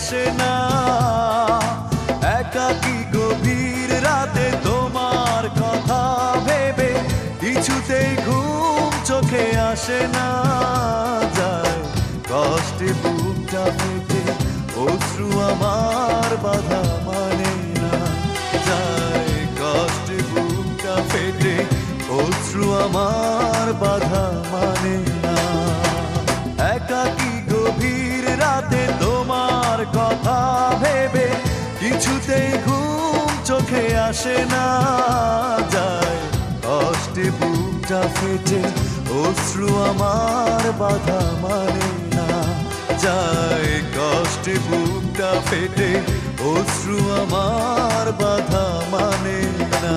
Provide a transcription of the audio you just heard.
আসে না। একাকী গভীর রাতে তোমার কথা ভেবে কিছুতেই ঘুম চোখে আসে না। যায় কষ্টে বুকটা ফেটে, অশ্রু আমার বাধা মানে না। যায় কষ্টে বুকটা ফেটে, অশ্রু আমার বাধা মানে না। একাকী গভীর রাতে তোমার কথা ভেবে কিছুতেই ঘুম চোখে আসে না। যায় কষ্টে বুকটা ফেটে, অশ্রু আমার বাধা মানে না। যায় কষ্টে বুকটা ফেটে, অশ্রু আমার বাধা মানে না।